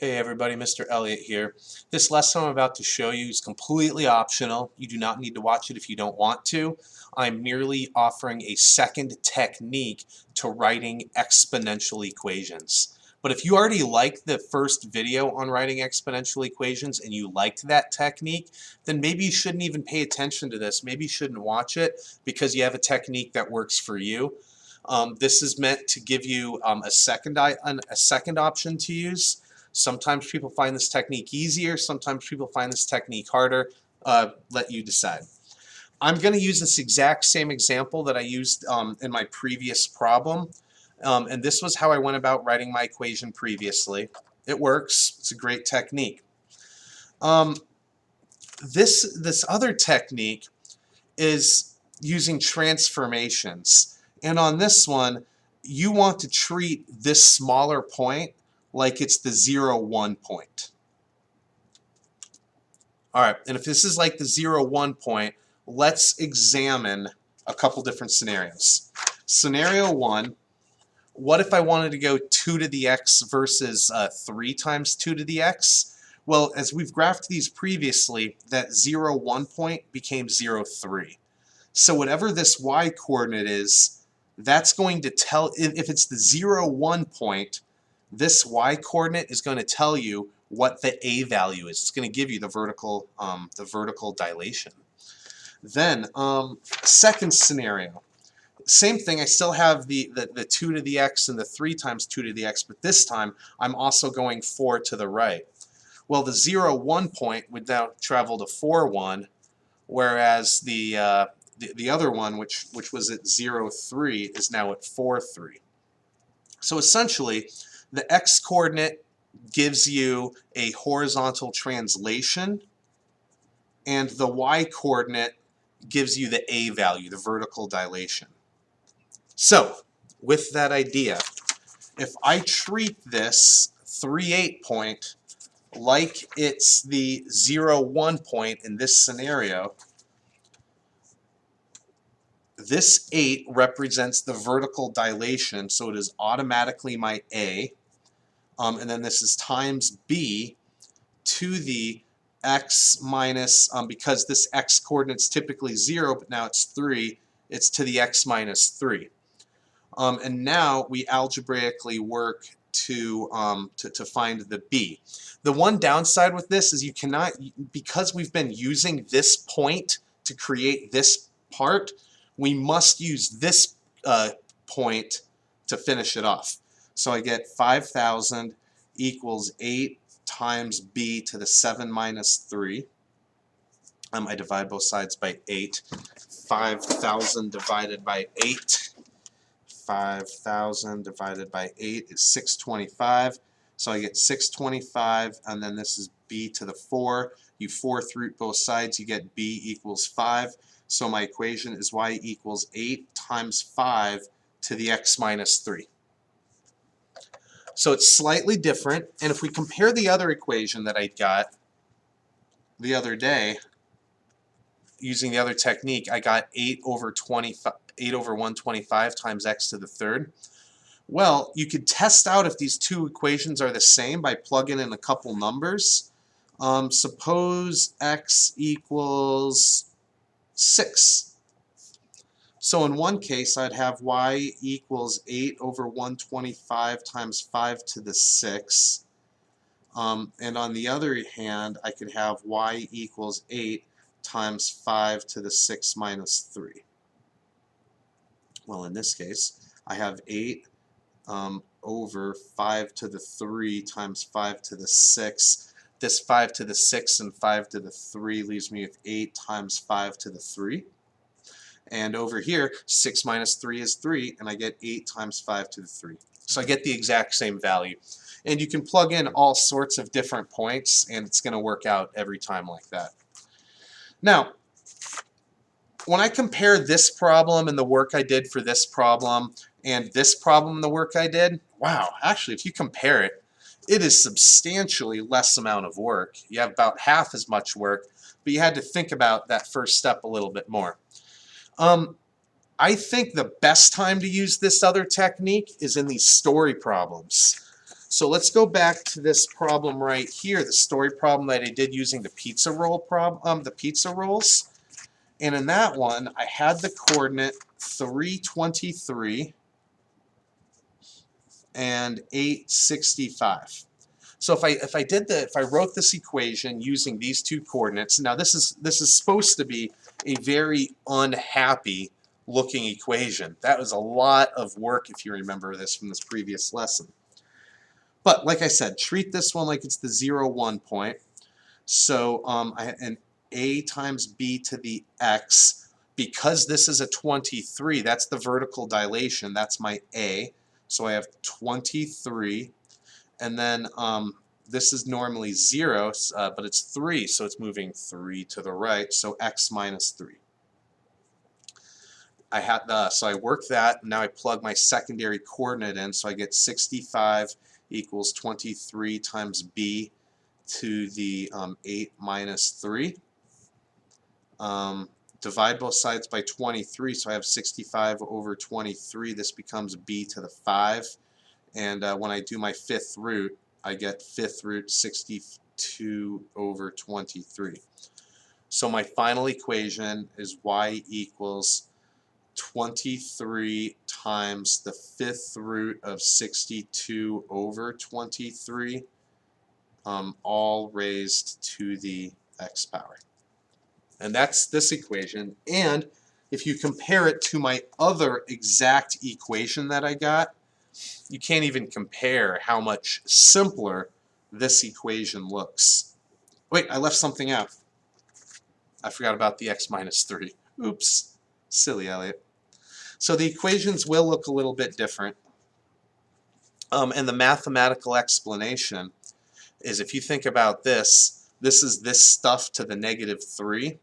Hey everybody, Mr. Elliott here. This lesson I'm about to show you is completely optional. You do not need to watch it if you don't want to. I'm merely offering a second technique to writing exponential equations. But if you already liked the first video on writing exponential equations and you liked that technique, then maybe you shouldn't even pay attention to this. Maybe you shouldn't watch it because you have a technique that works for you. This is meant to give you a second option to use. Sometimes people find this technique easier, sometimes people find this technique harder. Let you decide. I'm going to use this exact same example that I used in my previous problem. And this was how I went about writing my equation previously. It works. It's a great technique. This other technique is using transformations. And on this one, you want to treat this smaller point like it's the 0, 1 point. All right, and if this is like the 0, 1 point, let's examine a couple different scenarios. Scenario 1, what if I wanted to go 2 to the x versus 3 times 2 to the x? Well, as we've graphed these previously, that 0, 1 point became 0, 3. So whatever this y coordinate is, that's going to tell, if it's the 0, 1 point, this y coordinate is going to tell you what the a value is. It's going to give you the vertical dilation. Then, second scenario. Same thing, I still have the 2 to the x and the 3 times 2 to the x, but this time I'm also going 4 to the right. Well, the 0, 1 point would now travel to 4, 1, whereas the other one, which was at 0, 3, is now at 4, 3. So essentially, the x-coordinate gives you a horizontal translation, and the y-coordinate gives you the a value, the vertical dilation. So, with that idea, if I treat this 3, 8 point like it's the 0, 1 point in this scenario, this 8 represents the vertical dilation, so it is automatically my a. And then this is times b to the x minus, because this x coordinate is typically 0, but now it's 3, it's to the x minus 3. And now we algebraically work to find the b. The one downside with this is you cannot, because we've been using this point to create this part, we must use this point to finish it off. So I get 5,000 equals 8 times b to the 7 minus 3. I divide both sides by 8. 5,000 divided by 8. 5,000 divided by 8 is 625. So I get 625, and then this is b to the 4. You fourth root both sides, you get b equals 5. So my equation is y equals 8 times 5 to the x minus 3. So it's slightly different, and if we compare the other equation that I got the other day, using the other technique, I got 8 over 125 times x to the third. Well, you could test out if these two equations are the same by plugging in a couple numbers. Suppose x equals 6. So in one case, I'd have y equals 8 over 125 times 5 to the 6. And on the other hand, I could have y equals 8 times 5 to the 6 minus 3. Well, in this case, I have 8 over 5 to the 3 times 5 to the 6. This 5 to the 6 and 5 to the 3 leaves me with 8 times 5 to the 3. And over here, 6 minus 3 is 3, and I get 8 times 5 to the 3. So I get the exact same value. And you can plug in all sorts of different points, and it's going to work out every time like that. Now, when I compare this problem and the work I did for this problem and this problem and the work I did, wow, actually, if you compare it, it is substantially less amount of work. You have about half as much work, but you had to think about that first step a little bit more. I think the best time to use this other technique is in these story problems. So let's go back to this problem right here, the story problem that I did using the pizza rolls. And in that one, I had the coordinate 323 and 865. So if I wrote this equation using these two coordinates, now this is supposed to be a very unhappy looking equation. That was a lot of work if you remember this from this previous lesson. But like I said, treat this one like it's the 0, 1 point. So an a times b to the x, because this is a 23, that's the vertical dilation, that's my a. So I have 23, and then this is normally 0, but it's 3, so it's moving 3 to the right, so x minus 3. So I work that, and now I plug my secondary coordinate in, so I get 65 equals 23 times b to the 8 minus 3. Divide both sides by 23, so I have 65 over 23. This becomes b to the 5. And when I do my fifth root, I get fifth root 62 over 23. So my final equation is y equals 23 times the fifth root of 62 over 23, all raised to the x power. And that's this equation. And if you compare it to my other exact equation that I got, you can't even compare how much simpler this equation looks. Wait, I left something out. I forgot about the x minus 3. Oops. Silly Elliot. So the equations will look a little bit different. And the mathematical explanation is, if you think about this, this is this stuff to the negative 3.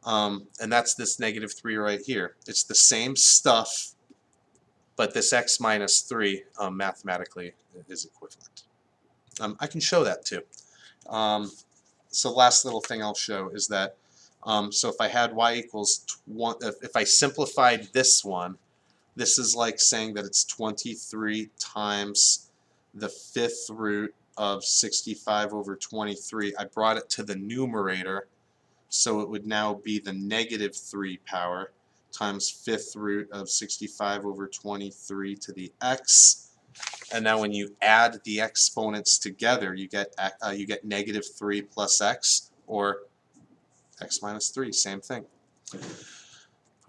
And that's this negative 3 right here. It's the same stuff, but this x minus 3 mathematically is equivalent. I can show that too. So last little thing I'll show is that, so if I had y equals 1, if I simplified this one, this is like saying that it's 23 times the fifth root of 65 over 23. I brought it to the numerator, so it would now be the negative 3 power times fifth root of 65 over 23 to the x. And now when you add the exponents together, you get negative 3 plus x, or x minus 3, same thing.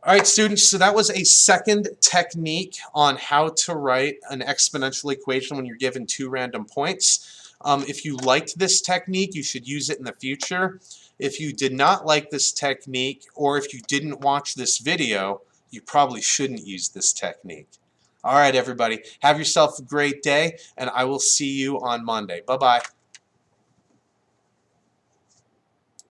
All right, students, so that was a second technique on how to write an exponential equation when you're given two random points. If you liked this technique, you should use it in the future. If you did not like this technique, or if you didn't watch this video, you probably shouldn't use this technique. All right, everybody, have yourself a great day, and I will see you on Monday. Bye-bye.